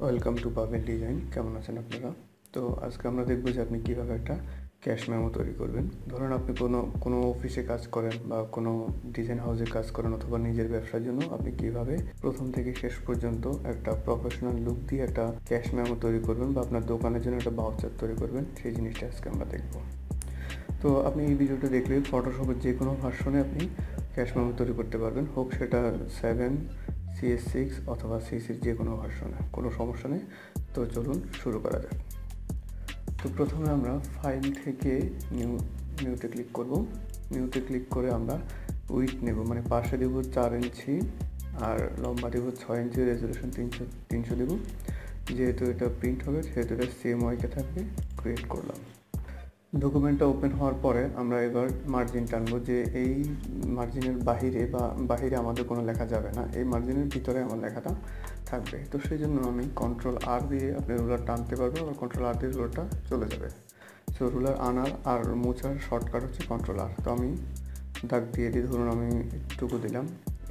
Welcome to Pavel design. কেমন আছেন আপনারা? তো আজকে আমরা দেখব যে আপনি কীভাবে একটা ক্যাশ মেমো তৈরি করবেন। ধরুন আপনি কোনো অফিসে কাজ করেন বা কোনো ডিজাইন হাউসে কাজ করেন অথবা নিজের ব্যবসার জন্য আপনি কীভাবে প্রথম থেকে শেষ পর্যন্ত একটা প্রফেশনাল লুক দিয়ে একটা ক্যাশ মেমো তৈরি করবেন বা আপনার দোকানের জন্য একটা ভাউচার তৈরি করবেন, সেই জিনিসটা আজকে আমরা দেখব। তো আপনি এই ভিডিওটা দেখলে ফটোশপের যে কোনো ভার্সনে আপনি ক্যাশ মেমো তৈরি করতে পারবেন, হোক সেটা 7 CS6 অথবা সিসির যে কোনো ভার্সনে, কোনো সমস্যা নেই। তো চলুন শুরু করা যাক। তো প্রথমে আমরা ফাইল থেকে নিউতে ক্লিক করব। নিউতে ক্লিক করে আমরা উইডথ নেব, মানে পাশে দেব 4 ইঞ্চি আর লম্বা দেব 6 ইঞ্চি, রেজলিউশন 300 দেব। যেহেতু এটা প্রিন্ট হবে সেহেতু এটা CMYK থাকবে। ক্রিয়েট করলাম। ডকুমেন্টটা ওপেন হওয়ার পরে আমরা এবার মার্জিন টানবো, যে এই মার্জিনের বাহিরে আমাদের কোনো লেখা যাবে না, এই মার্জিনের ভিতরে আমার লেখাটা থাকবে। তো সেই জন্য আমি CTRL-R দিয়ে আপনি রুলার টানতে পারবেন, আর CTRL-R দিয়ে রুলারটা চলে যাবে। সো রুলার আনার আর মোছার শর্টকাট হচ্ছে CTRL-R। তো আমি দাগ দিয়ে দিই, ধরুন আমি এতটুকু দিলাম,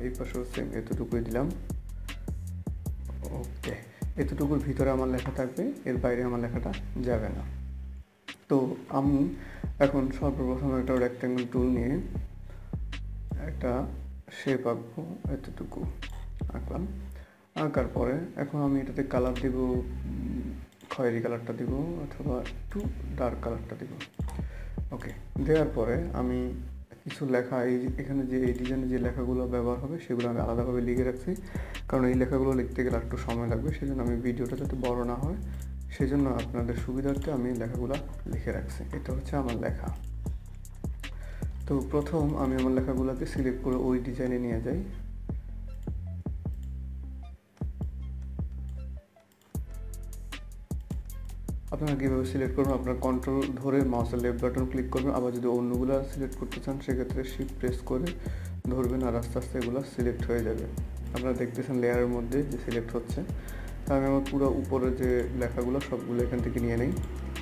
এই পাশেও সেম এতটুকুই দিলাম। ওকে, এতটুকুর ভিতরে আমার লেখা থাকবে, এর বাইরে আমার লেখাটা যাবে না। তো আমি এখন সর্বপ্রথম একটা রেক্ট্যাঙ্গেল টুল নিয়ে একটা শেপ আঁকবো। এতটুকু আঁকলাম। আঁকার পরে এখন আমি এটাতে কালার দিব, খয়েরি কালারটা দিব অথবা একটু ডার্ক কালারটা দিব। ওকে, দেওয়ার পরে আমি কিছু লেখা এখানে যে এই ডিজাইনে যে লেখাগুলো ব্যবহার হবে সেগুলো আমি আলাদাভাবে লিখে রাখছি, কারণ এই লেখাগুলো লিখতে গেলে একটু সময় লাগবে। সেই জন্য আমি ভিডিওটা যাতে বড় না হয় সেই জন্য আপনাদের সুবিধার্থে আমি লেখাগুলো লিখে রাখছি। এটা হচ্ছে আমার লেখা। তো প্রথম আমি আমার লেখাগুলোকে সিলেক্ট করে ওই ডিজাইনে নিয়ে যাই। আপনারা কীভাবে সিলেক্ট করবেন, আপনার কন্ট্রোল ধরে মাউসের লেফট বাটন ক্লিক করবেন। আবার যদি অন্যগুলো সিলেক্ট করতে চান সেক্ষেত্রে শিফট প্রেস করে ধরবেন, আর আস্তে আস্তে এগুলো সিলেক্ট হয়ে যাবে। আপনারা দেখতেছেন লেয়ারের মধ্যে যে সিলেক্ট হচ্ছে। তা আমি আমার পুরো উপরে যে লেখাগুলো সবগুলো এখান থেকে নিয়ে নিই।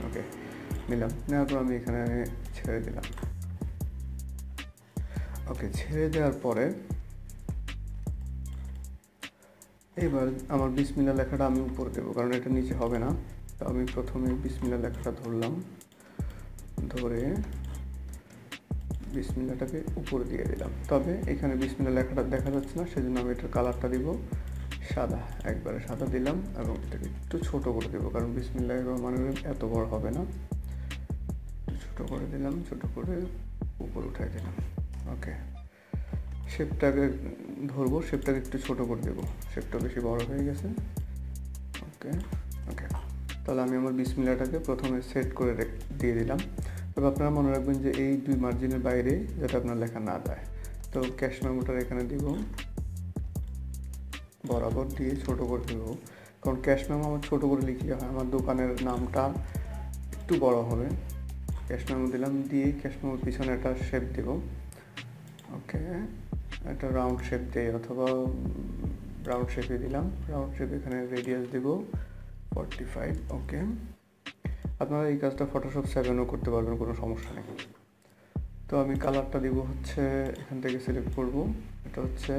ওকে, নিলাম। নেওয়ার পর আমি এখানে ছেড়ে দিলাম। ওকে, ছেড়ে দেওয়ার পরে এবার আমার বিসমিল্লাহ লেখাটা আমি উপরে দেবো, কারণ এটা নিচে হবে না। তো আমি প্রথমে বিসমিল্লাহ লেখাটা ধরলাম, ধরে বিসমিল্লাহটাকে উপরে দিয়ে দিলাম। তবে এখানে বিসমিল্লাহ লেখাটা দেখা যাচ্ছে না, সেজন্য আমি এটার কালারটা দিব সাদা, একবারে সাদা দিলাম এবং এটাকে একটু ছোট করে দেবো, কারণ বিসমিল্লাহির রহমানির রহিম এত বড় হবে না। ছোট করে দিলাম, ছোট করে উপরে উঠাই দিলাম। ওকে, শেপটাকে ধরবো, শেপটাকে একটু ছোট করে দেবো, শেপটা বেশি বড় হয়ে গেছে। ওকে ওকে, তাহলে আমি আমার বিসমিল্লাহটাকে প্রথমে সেট করে দিয়ে দিলাম। তবে আপনারা মনে রাখবেন যে এই দুই মার্জিনের বাইরে যাতে আপনার লেখা না যায়। তো ক্যাশ মেমোটা এখানে দিব, বরাবর দিয়ে ছোট করে দেব, কারণ ক্যাশ মেমো আমার ছোট করে লিখলে হয়, আমার দোকানের নামটা একটু বড় হবে। ক্যাশ মেমো দিলাম, দিয়ে ক্যাশ মেমোর পিছনে একটা শেপ দেব। ওকে, একটা রাউন্ড শেপ দেই অথবা রাউন্ড শেপে দিলাম। রাউন্ড শেপ এখানে রেডিয়াস দেব 45। ওকে, আপনারা এই কাজটা ফটোশপ 7ও করতে পারবেন, কোনো সমস্যা নেই। তো আমি কালারটা দিব হচ্ছে এখান থেকে সিলেক্ট করব, এটা হচ্ছে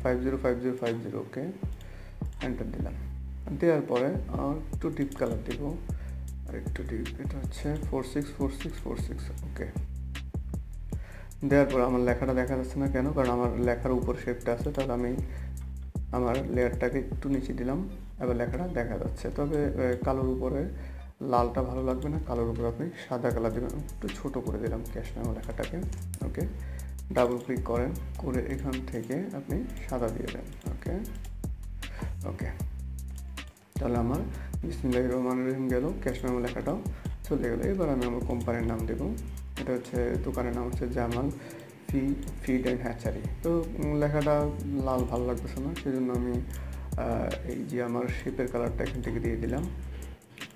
505050। ওকে, এন্টার দিলাম। দেওয়ার পরে একটু ডিপ কালার দিব, আর একটু ডিপ, এটা হচ্ছে 464646। ওকে, দেওয়ার পর আমার লেখাটা দেখা যাচ্ছে না কেন, কারণ আমার লেখার উপর শেপটা আছে। তাহলে আমি আমার লেয়ারটাকে একটু নিচে দিলাম, এবার লেখাটা দেখা যাচ্ছে। তবে কালোর উপরে লালটা ভালো লাগবে না, কালোর উপরে আপনি সাদা কালার দেবেন। একটু ছোট করে দিলাম ক্যাশ মেমো লেখাটাকে। ওকে, ডাবল ক্লিক করেন, করে এখান থেকে আপনি সাদা দিয়ে দেন। ওকে ওকে, তাহলে আমার বিসমিল্লাহির রহমানির রহিম গেল, ক্যাশ মেমো লেখাটাও চলে গেল। এবার আমি আমার কোম্পানির নাম দেব। এটা হচ্ছে দোকানের নাম হচ্ছে জামাল ফিড অ্যান্ড হ্যাচারি। তো লেখাটা লাল ভালো লাগতেছে না, সেই জন্য আমি এই যে আমার শেপের কালারটা এখান থেকে দিয়ে দিলাম।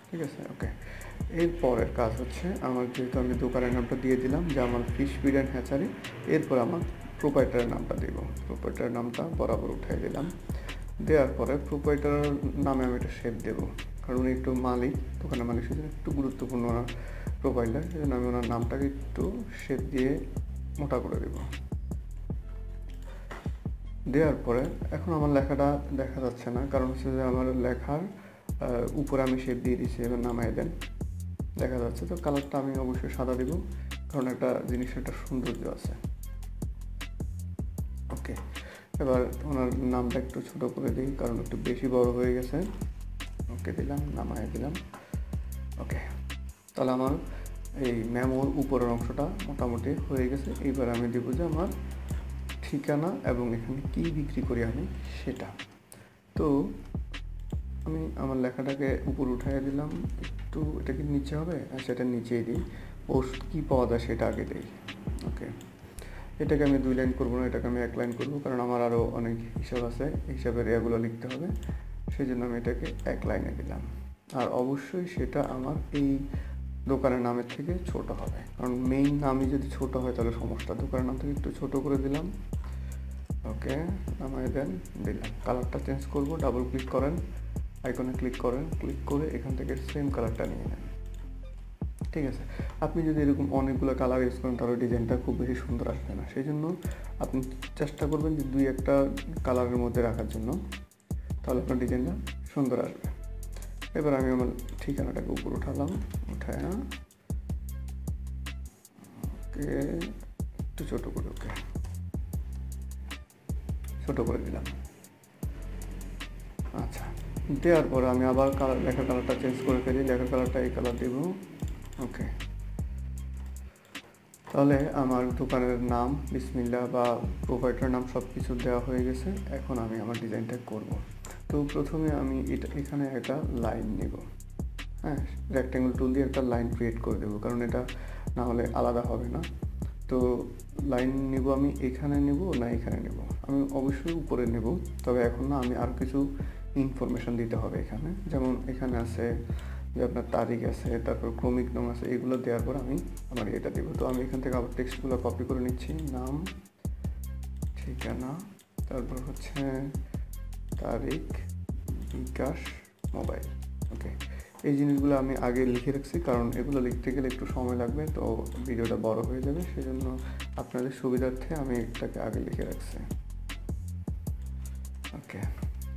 ঠিক আছে। ওকে, এরপরের কাজ হচ্ছে আমার, যেহেতু আমি দোকানের নামটা দিয়ে দিলাম Jamal fish feed and hatchery, এরপর আমার প্রোপাইটারের নামটা দেব। প্রোপাইটারের নামটা বরাবর উঠাই দিলাম। দেওয়ার পরে প্রোপাইটার নামে আমি একটা শেপ দেবো, কারণ উনি একটু মালিক, দোকানের মালিক, সেজন্য একটু গুরুত্বপূর্ণ ওনার প্রোফাইলটা, সেই জন্য আমি ওনার নামটাকে একটু শেপ দিয়ে মোটা করে দেব। দেওয়ার পরে এখন আমার লেখাটা দেখা যাচ্ছে না, কারণ হচ্ছে যে আমার লেখার উপরে আমি শেপ দিয়ে দিচ্ছি, এবার নামাই দেন, দেখা যাচ্ছে। তো কালারটা আমি অবশ্যই সাদা দিব, কারণ একটা জিনিসের একটা সৌন্দর্য আছে। ওকে, এবার ওনার নামটা একটু ছোট করে দিই, কারণ একটু বেশি বড় হয়ে গেছে। ওকে দিলাম, নামাই দিলাম। ওকে, তাহলে আমার এই মেমোর উপরের অংশটা মোটামুটি হয়ে গেছে। এইবার আমি দেবো যে আমার ঠিকানা এবং এখানে কি বিক্রি করি আমি সেটা। তো আমি আমার লেখাটাকে উপরে উঠাইয়া দিলাম, একটু এটাকে নিচে হবে, আর সেটা নিচেই দিই। ওষুধ কী পাওয়া যায় সেটা আগে দিই। ওকে, এটাকে আমি 2 লাইন করবো না, এটাকে আমি 1 লাইন করবো, কারণ আমার আরও অনেক হিসাব আছে, হিসাবের এগুলো লিখতে হবে। সেই জন্য আমি এটাকে 1 লাইনে দিলাম। আর অবশ্যই সেটা আমার এই দোকানের নামের থেকে ছোট হবে, কারণ মেইন নামই যদি ছোট হয় তাহলে সমস্যা। দোকানের নাম থেকে একটু ছোট করে দিলাম। ওকে, নামাই দেন, দিলাম। কালারটা চেঞ্জ করব, ডাবল ক্লিক করেন, আইকনে ক্লিক করেন, ক্লিক করে এখান থেকে সেম কালারটা নিয়ে নেন। ঠিক আছে, আপনি যদি এরকম অনেকগুলো কালার ইউজ করেন তাহলে ডিজাইনটা খুব বেশি সুন্দর আসবে না। সেই জন্য আপনি চেষ্টা করবেন যে 2-1টা কালারের মধ্যে রাখার জন্য, তাহলে আপনার ডিজাইনটা সুন্দর আসবে। এবার আমি আমার ঠিকানাটাকে উপর উঠালাম, উঠায় ওকে একটু ছোট করে, ওকে ছোট করে দিলাম। আচ্ছা, দেওয়ার পরে আমি আবার লেখার কালারটা চেঞ্জ করে ফেলি, লেখার কালারটা এই কালার দেব। ওকে, তাহলে আমার দোকানের নাম বিসমিল্লাহ বা প্রোভাইডারের নাম সব কিছু দেওয়া হয়ে গেছে। এখন আমি আমার ডিজাইনটা করব। তো প্রথমে আমি এখানে একটা লাইন নেব, হ্যাঁ, রেক্ট্যাঙ্গেল টুল দিয়ে একটা লাইন ক্রিয়েট করে দেবো, কারণ এটা না হলে আলাদা হবে না। তো লাইন নেব আমি এখানে নেব না এখানে নেব, আমি অবশ্যই উপরে নেব। তবে এখন না, আমি আর কিছু ইনফরমেশন দিতে হবে এখানে। যেমন এখানে আছে যে আপনার তারিখ আছে, তারপর ক্রমিক নাম আছে, এগুলো দেওয়ার পর আমি আমার এটা দেবো। তো আমি এখান থেকে আবার টেক্সটগুলো কপি করে নিচ্ছি, নাম, ঠিকানা, তারপর হচ্ছে তারিখ, বিকাশ, মোবাইল। ওকে, এই জিনিসগুলো আমি আগে লিখে রাখছি, কারণ এগুলো লিখতে গেলে একটু সময় লাগবে, তো ভিডিওটা বড় হয়ে যাবে। সেজন্য আপনাদের সুবিধার্থে আমি এটাকে আগে লিখে রাখছি। ওকে,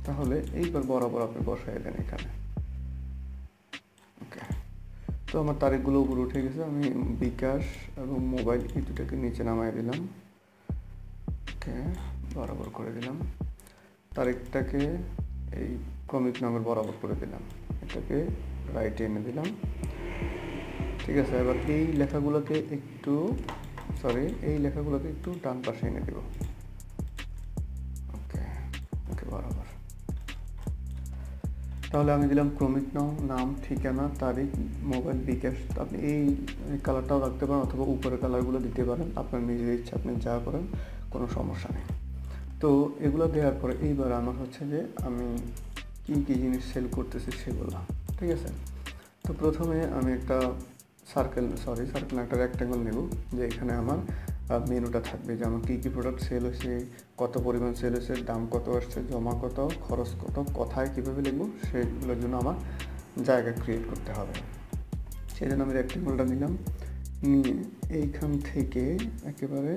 তাহলে এইবার বরাবর আপনি বসাই দেন এখানে। ওকে, তো আমার তারিখগুলো উপরে উঠে গেছে। আমি বিকাশ এবং মোবাইল এই দুটাকে নিচে নামাই দিলাম। ওকে, বরাবর করে দিলাম। তারিখটাকে এই ক্রমিক নামের বরাবর করে দিলাম, এটাকে রাইটে এনে দিলাম। ঠিক আছে, এবার এই লেখাগুলোকে একটু ডান পাশে এনে দেব। ওকে, ওকে, বরাবর। তাহলে আমি দিলাম ক্রমিক নাম, ঠিকানা, তারিখ, মোবাইল, বিকাশ। আপনি এই কালারটাও রাখতে পারেন অথবা উপরের কালারগুলো দিতে পারেন, আপনার নিজের ইচ্ছা, আপনি যা করেন, কোনো সমস্যা নেই। তো এগুলো দেওয়ার পরে এইবার আমার হচ্ছে যে আমি কী জিনিস সেল করতেছি সেগুলো। ঠিক আছে, তো প্রথমে আমি একটা একটা রেক্ট্যাঙ্গেল নেব, যে এখানে আমার মেনুটা থাকবে, যে আমার কী প্রোডাক্ট সেল হয়েছে, কত পরিমাণ সেল হয়েছে, দাম কত আসছে, জমা কত, খরচ কত, কোথায় কীভাবে লিখবো, সেগুলোর জন্য আমার জায়গা ক্রিয়েট করতে হবে। সেই জন্য আমি রেক্ট্যাঙ্গেলটা নিলাম, নিয়ে এইখান থেকে একেবারে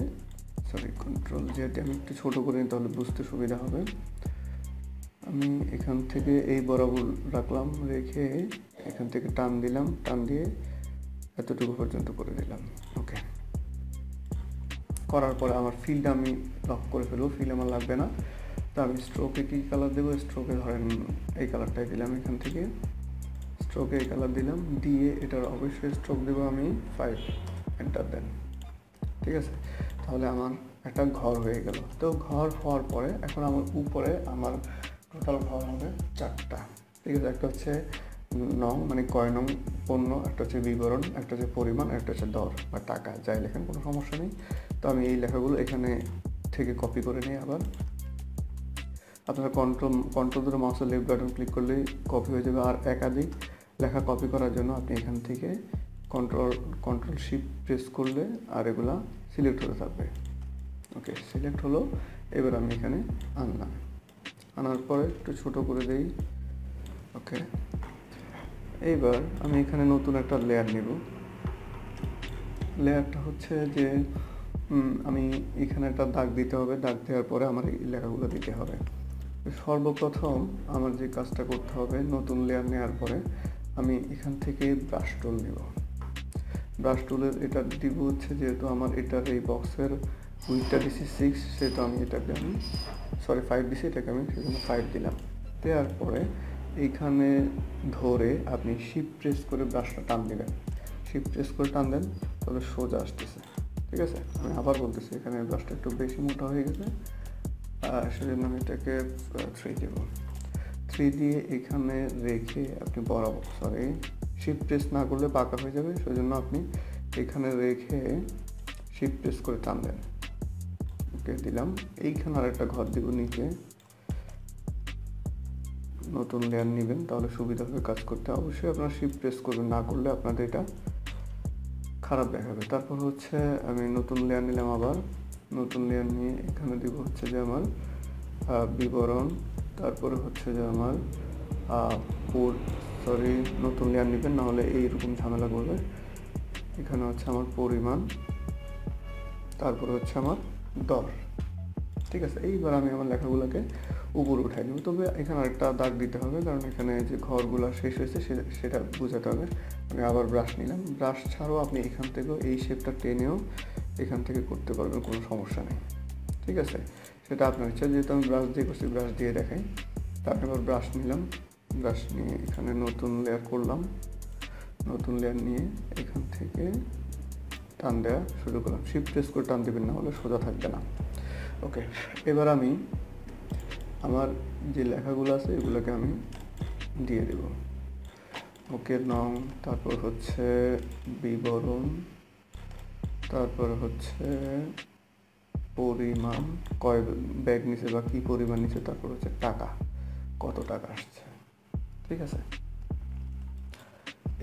কন্ট্রোল, যেহেতু আমি একটু ছোটো করে নিই তাহলে বুঝতে সুবিধা হবে। আমি এখান থেকে এই বরাবর রাখলাম, রেখে এখান থেকে টান দিলাম, টান দিয়ে এতটুকু পর্যন্ত করে দিলাম। ওকে, করার পরে আমার ফিলটা আমি লক করে ফেলবো, ফিল আমার লাগবে না। তো আমি স্ট্রোকে কী কালার দেবো, স্ট্রোকে ধরেন এই কালারটাই দিলাম, এখান থেকে স্ট্রোকে এই কালার দিলাম, দিয়ে এটার অবশ্যই স্ট্রোক দেবো আমি 5, এন্টার দেন। ঠিক আছে, তাহলে আমার একটা ঘর হয়ে গেল। তো ঘর হওয়ার পরে এখন আমার উপরে আমার টোটাল ঘর হবে 4টা। ঠিক আছে, একটা হচ্ছে নং মানে কয় নং পণ্য, একটা হচ্ছে বিবরণ, একটা হচ্ছে পরিমাণ, একটা হচ্ছে দর বা টাকা, যাই লেখেন কোনো সমস্যা নেই। তো আমি এই লেখাগুলো এখানে থেকে কপি করে নিই। আবার আপনারা কন্ট্রোল ধরে মাউসের লেফট বাটন ক্লিক করলেই কপি হয়ে যাবে। আর একাধিক লেখা কপি করার জন্য আপনি এখান থেকে কন্ট্রোল শিফট প্রেস করলে আর এগুলা সিলেক্ট হতে থাকবে। ওকে, সিলেক্ট হলো। এবার আমি এখানে আনার পরে একটু ছোটো করে দেই। ওকে, এইবার আমি এখানে নতুন একটা লেয়ার নেব। লেয়ারটা হচ্ছে যে আমি এখানে একটা দাগ দিতে হবে, দাগ দেওয়ার পরে আমার এই লেখাগুলো দিতে হবে। সর্বপ্রথম আমার যে কাজটা করতে হবে, নতুন লেয়ার নেওয়ার পরে আমি এখান থেকে ব্রাশ টুল নেব। ব্রাশ টুলের এটা দিব হচ্ছে, যেহেতু আমার এটার এই বক্সের উইথটা দিছি 6, সেহেতু আমি এটাকে 5 দিছি, এটাকে আমি সেজন্য 5 দিলাম। দেওয়ার পরে এইখানে ধরে আপনি শিফট প্রেস করে ব্রাশটা টান দেবেন। শিফট প্রেস করে টান দেন, তাহলে সোজা আসতেছে। ঠিক আছে, আমি আবার বলতেছি, এখানে ব্রাশটা একটু বেশি মোটা হয়ে গেছে, সেজন্য আমি এটাকে 3 দেব। 3 দিয়ে এখানে রেখে আপনি বরাবর, শিফট প্রেস না করলে বাঁকা হয়ে যাবে, সেজন্য আপনি এখানে রেখে শিফট প্রেস করে টান দেন। ওকে, দিলাম। এইখানে আরেকটা ঘর দিব নিচে, নতুন লেয়ার নেবেন, তাহলে সুবিধা হবে কাজ করতে। অবশ্যই আপনারা শিফট প্রেস করবেন, না করলে আপনাদের এটা খারাপ দেখাবে। তারপর হচ্ছে আমি নতুন লেয়ার নিলাম, আবার নতুন লেয়ার নিয়ে এখানে দিব হচ্ছে যে আমার বিবরণ, তারপরে হচ্ছে যে আমার নতুন লেয়ার নেবেন, না হলে এইরকম ঝামেলা করবে। এখানে হচ্ছে আমার পরিমাণ, তারপরে হচ্ছে আমার দর। ঠিক আছে, এইবার আমি আমার লেখাগুলোকে উপরে উঠাই নেব। তবে এখানে আরেকটা দাগ দিতে হবে, কারণ এখানে যে ঘরগুলো শেষ হয়েছে সেটা বোঝাতে হবে। আমি আবার ব্রাশ নিলাম। ব্রাশ ছাড়াও আপনি এখান থেকেও এই শেপটা টেনেও এখান থেকে করতে পারবেন, কোনো সমস্যা নেই। ঠিক আছে, সেটা আপনার ইচ্ছা। যেহেতু আমি ব্রাশ দিয়ে করছি, ব্রাশ দিয়ে দেখাই। তারপর আবার ব্রাশ নিলাম, ব্রাশ নিয়ে এখানে নতুন লেয়ার করলাম। নতুন লেয়ার নিয়ে এখান থেকে টান দেওয়া শুরু করলাম। শিফট প্রেস করে টান দেবেন, না হলে সোজা থাকবে না। ওকে, এবার আমি আমার যে লেখাগুলো আছে এগুলোকে আমি দিয়ে দেব। ওকে, নাম, তারপর হচ্ছে বিবরণ, তারপর হচ্ছে পরিমাণ, কয় ব্যাগ নিচে বা কী পরিমাণ নিচে, তারপর হচ্ছে টাকা, কত টাকা আসছে। ঠিক আছে,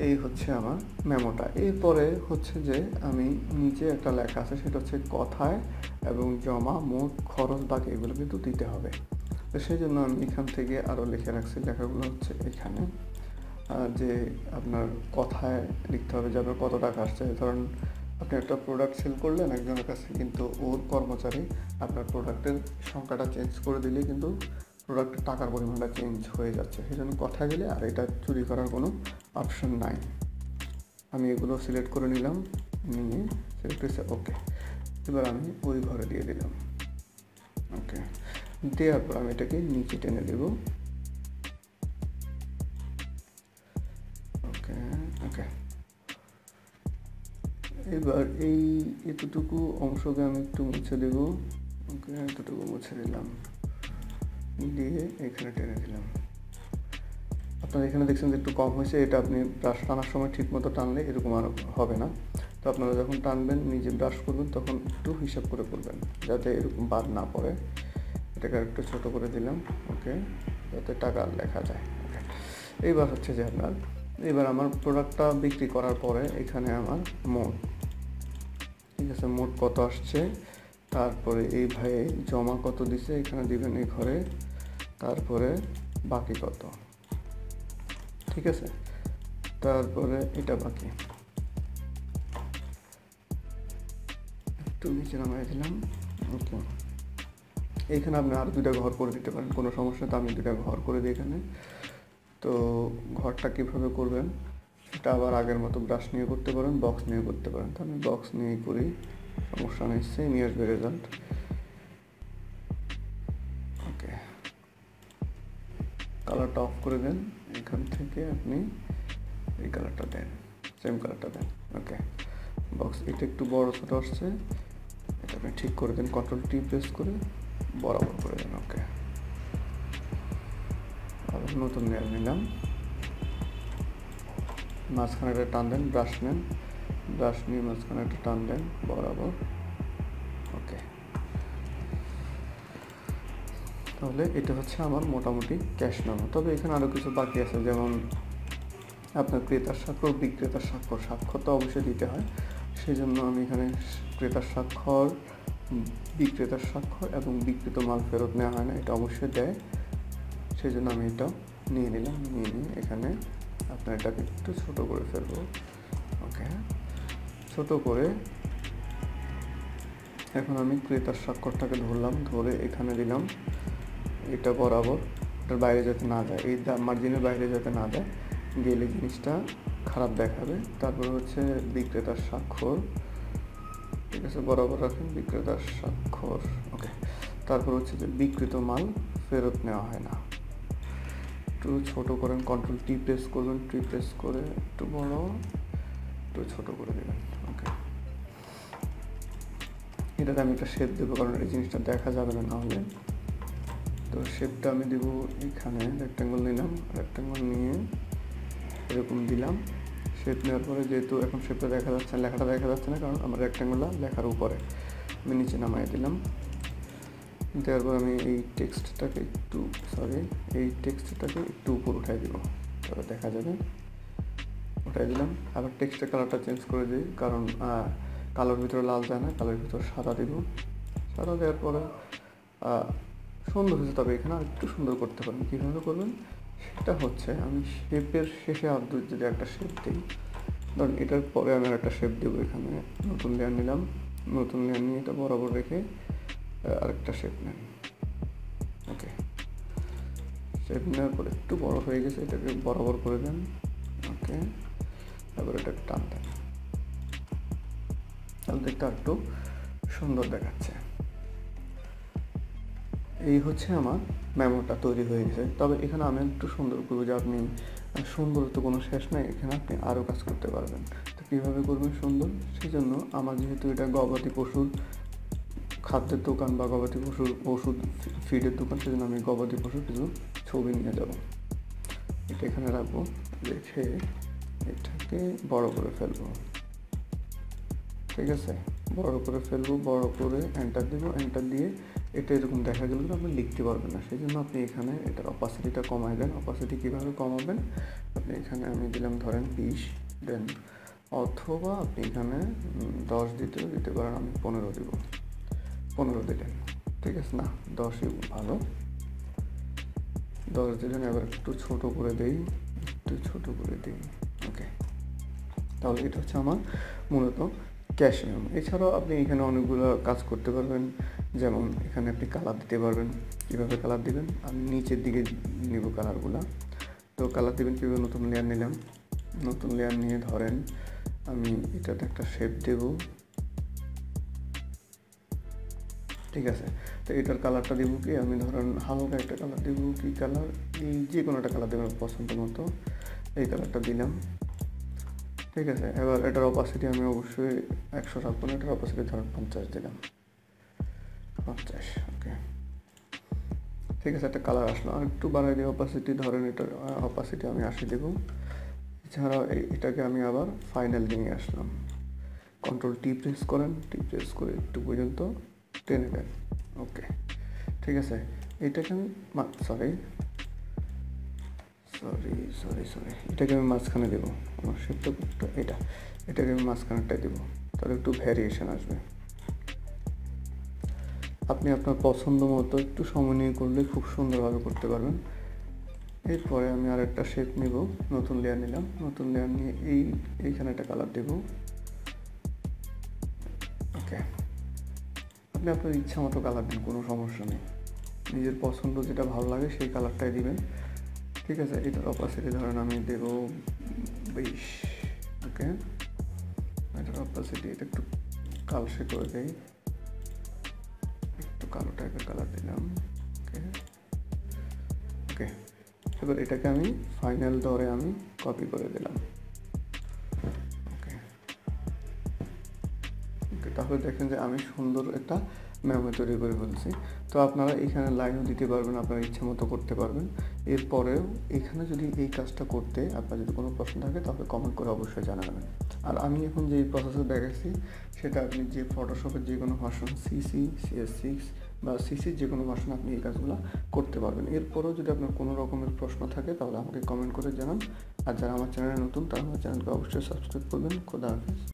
এই হচ্ছে আমার মেমোটা। এরপরে হচ্ছে যে আমি নিচে একটা লেখা আছে, সেটা হচ্ছে কথায় এবং জমা, মোট খরচ, বাকি, এগুলো কিন্তু দিতে হবে। তো সেই জন্য আমি এখান থেকে আরও লিখে রাখছি। লেখাগুলো হচ্ছে এখানে, যে আপনার কথায় লিখতে হবে যে আপনার কত টাকা আসছে। ধরুন আপনি একটা প্রোডাক্ট সেল করলেন একজনের কাছে, কিন্তু ওর কর্মচারী আপনার প্রোডাক্টের সংখ্যাটা চেঞ্জ করে দিলে কিন্তু প্রোডাক্টের টাকার পরিমাণটা চেঞ্জ হয়ে যাচ্ছে। সেই জন্য কথা গেলে আর এটা চুরি করার কোনো অপশন নাই। আমি এগুলো সিলেক্ট করে নিলাম, নিয়ে সিলেক্ট হয়েছে। ওকে, এবার আমি ওই ঘরে দিয়ে দিলাম। ওকে, দেওয়ার পর আমি এটাকে নিচে টেনে দেব। ওকে ওকে, এবার এই এতটুকু অংশকে আমি একটু মুছে দেব। ওকে, এতটুকু মুছে দিলাম, দিয়ে এখানে টেনে দিলাম। আপনারা এখানে দেখছেন যে একটু কম হয়েছে, এটা আপনি ব্রাশ টানার সময় ঠিক মতো টানলে এরকম আর হবে না। তো আপনারা যখন টানবেন, নিজে ব্রাশ করবেন, তখন একটু হিসাব করে করবেন, যাতে এরকম বাদ না পড়ে। এটাকে একটু ছোটো করে দিলাম। ওকে, যাতে টাকা লেখা যায়। ওকে, এইবার হচ্ছে যে এবার আমার প্রোডাক্টটা বিক্রি করার পরে এখানে আমার মোট, ঠিক আছে, মোট কত আসছে, তারপরে এই ভাই জমা কত দিছে এখানে দিবেন এই ঘরে, তারপরে বাকি কত। ঠিক আছে, তারপরে এটা বাকি, একটু নিচে নামাই দিলাম। ওকে, এইখানে আপনি আর 2টা ঘর করে দিতে পারেন, কোনো সমস্যা। তো আমি 2টা ঘর করে দিই এখানে। তো ঘরটা কীভাবে করবেন সেটা আবার আগের মতো ব্রাশ নিয়ে করতে পারেন, বক্স নিয়ে করতে পারেন। তো আমি বক্স নিয়েই করি, সমস্যা নেই, সেমই আসবে রেজাল্ট। ওকে, কালারটা অফ করে দেন, এখান থেকে আপনি এই কালারটা দেন, সেম কালারটা দেন। ওকে, বক্স এটা একটু বড় ছোটো আসছে, এটা আপনি ঠিক করে দেন, Ctrl+T প্রেস করে বরাবর করে দেন। ওকে, আবার নতুন লেয়ার নিলাম, মাঝখানে একটা টান দেন, ব্রাশ নেন, ব্রাশ নিয়ে মাঝখানে একটা টান দেন বরাবর। ওকে, তাহলে এটা হচ্ছে আমার মোটামুটি ক্যাশ মেমো। তবে এখানে আরও কিছু বাকি আছে, যেমন আপনার ক্রেতার স্বাক্ষর, বিক্রেতার স্বাক্ষর। স্বাক্ষর তো অবশ্যই দিতে হয়, সেই জন্য আমি এখানে ক্রেতার স্বাক্ষর, বিক্রেতার স্বাক্ষর এবং বিক্রিত মাল ফেরত নেওয়া হয় না, এটা অবশ্যই দেয়। সেই জন্য আমি এটা নিয়ে নিলাম, নিয়ে এখানে আপনার এটাকে একটু ছোটো করে ফেলবো। ওকে, ছোটো করে এখন আমি ক্রেতার স্বাক্ষরটাকে ধরলাম, ধরে এখানে দিলাম এটা বরাবর, এটার বাইরে যাতে না যায়, এই মার্জিনের বাইরে যাতে না যায়, গেলে জিনিসটা খারাপ দেখাবে। তারপর হচ্ছে বিক্রেতার স্বাক্ষর, ঠিক আছে, বরাবর রাখেন বিক্রেতার স্বাক্ষর। ওকে, তারপর হচ্ছে যে বিক্রিত মাল ফেরত নেওয়া হয় না, একটু ছোট করেন, কন্ট্রোল টি প্রেস করবেন, টি প্রেস করে একটু বড়, একটু ছোট করে দেবেন। ওকে, এটাতে আমি একটা শেপ দেবো, কারণ এই জিনিসটা দেখা যাবে না নাহলে। তো শেপটা আমি দেবো এখানে, রেক্ট্যাঙ্গল নিলাম, রেক্ট্যাঙ্গল নিয়ে এরকম দিলাম। শেপ নেওয়ার পরে যেহেতু এখন শেপটা দেখা যাচ্ছে না, লেখাটা দেখা যাচ্ছে না, কারণ আমার রেক্ট্যাঙ্গলটা লেখার উপরে, আমি নিচে নামাই দিলাম। দেওয়ার পর আমি এই টেক্সটটাকে একটু উপর উঠাই দিব, তবে দেখা যাবে। উঠাই দিলাম। আবার টেক্সটের কালারটা চেঞ্জ করে দিই, কারণ কালোর ভিতরে লাল যায় না, কালোর ভিতরে সাদা দিব। সাদা দেওয়ার পরে সুন্দর হয়েছে, তবে এখানে আর একটু সুন্দর করতে পারেন। কীভাবে করবেন সেটা হচ্ছে, আমি শেপের শেষে যদি একটা শেপ দিই, ধরুন এটার পরে আমি আর একটা শেপ দেবো। এখানে নতুন লেয়ার নিলাম, নতুন লেয়ার নিয়ে এটা বরাবর রেখে আরেকটা শেপ নেন। ওকে, শেপ নেওয়ার পরে একটু বড় হয়ে গেছে, এটাকে বরাবর করে দেন। ওকে, তারপর এটা টান দেন, তাহলে দেখতে একটু সুন্দর দেখাচ্ছে। এই হচ্ছে আমার মেমোটা তৈরি হয়ে গেছে। তবে এখানে আমি একটু সুন্দর করবো, যে আপনি সুন্দর তো কোনো শেষ নাই, এখানে আপনি আরও কাজ করতে পারবেন। তো কীভাবে করবেন সুন্দর, সেই জন্য আমার যেহেতু এটা গবাদি পশুর খাদ্যের দোকান বা গবাদি পশুর ওষুধ ফিডের দোকান, সেই জন্য আমি গবাদি পশুর কিছু ছবি নিয়ে যাব। এটা এখানে রাখবো, রেখে এটাকে বড় করে ফেলবো। ঠিক আছে, বড় করে ফেলবো, বড় করে এন্টার দেবো। এন্টার দিয়ে এটা এরকম দেখা গেল, আপনি লিখতে পারবেন না, সেই জন্য আপনি এখানে এটার অপাসিটিটা কমাই দেন। অপাসিটি কীভাবে কমাবেন, আপনি এখানে আমি দিলাম ধরেন 20 দেন, অথবা আপনি এখানে 10 দিতে পারেন, আমি 15 দিব, 15 দিলেন। ঠিক আছে, না 10ই ভালো, 10 দিলেন। এবার একটু ছোট করে দিই, ওকে, তাহলে এটা হচ্ছে আমার মূলত ক্যাশ মেমো। এছাড়াও আপনি এখানে অনেকগুলো কাজ করতে পারবেন, যেমন এখানে আপনি কালার দিতে পারবেন। কীভাবে কালার দিবেন, আমি নিচের দিকে নিব কালারগুলো। তো কালার দিবেন কীভাবে, নতুন লেয়ার নিলাম, নতুন লেয়ার নিয়ে ধরেন আমি এটাতে একটা শেপ দেব। ঠিক আছে, তো এটার কালারটা দিব কি, আমি ধরেন হালকা একটা কালার দিব। কি কালার, এই যে কোনো একটা কালার দেবেন পছন্দ মতো, এই কালারটা দিলাম। ঠিক আছে, এবার এটার অপাসিটি আমি অবশ্যই 100 রাখবো না, এটার অপাসিটি ধরেন 50 দিলাম, 50। ওকে, ঠিক আছে, একটা কালার আসলো। আর একটু বাড়াই দিই অপাসিটি, ধরেন এটার অপাসিটি আমি 80 দেবো। এছাড়াও এটাকে আমি আবার ফাইনাল নিয়ে আসলাম, কন্ট্রোল টি প্রেস করেন, টি প্রেস করে একটু পর্যন্ত টেনে দেন। ওকে, ঠিক আছে, এটাকে আমি সরি এটাকে আমি মাঝখানে দেবো, আমার শেপটা এটাকে আমি মাঝখানেরটাই দেবো, তাহলে একটু ভ্যারিয়েশন আসবে। আপনি আপনার পছন্দ মতো একটু সময় নিয়ে করলে খুব সুন্দরভাবে করতে পারবেন। এরপরে আমি আর একটা শেপ নিব, নতুন লেয়ার নিলাম, নতুন লেয়ার নিয়ে এইখানে একটা কালার দেব। ওকে, আপনি আপনার ইচ্ছা মতো কালার দিন, কোনো সমস্যা নেই, নিজের পছন্দ যেটা ভালো লাগে সেই কালারটাই দিবেন। ঠিক আছে, এটার অপাসিটি ধরেন আমি দেব 20। ওকে, এটার অপাসিটি এটা একটু কালসে করে দেই, একটু কালো টাইপের কালার দিলাম। ওকে, এবার এটাকে আমি ফাইনাল ধরে আমি কপি করে দিলাম। ওকে, তাহলে দেখেন যে আমি সুন্দর একটা মেমো তৈরি করে ফেলছি। তো আপনারা এখানে লাইনও দিতে পারবেন, আপনার ইচ্ছা মতো করতে পারবেন। এরপরেও এখানে যদি এই কাজটা করতে আপনার যদি কোনো প্রশ্ন থাকে, তাহলে কমেন্ট করে অবশ্যই জানাবেন। আর আমি এখন যে প্রসেসে দেখাচ্ছি, সেটা আপনি যে ফটোশপের যে কোনো ভার্সন সিসি, CS6 বা সিসির যে কোনো ভার্সন আপনি এই কাজগুলো করতে পারবেন। এরপরেও যদি আপনার কোনো রকমের প্রশ্ন থাকে, তাহলে আমাকে কমেন্ট করে জানান। আর যারা আমার চ্যানেলে নতুন, তারা আমার চ্যানেলকে অবশ্যই সাবস্ক্রাইব করবেন। খোদা হাফেজ।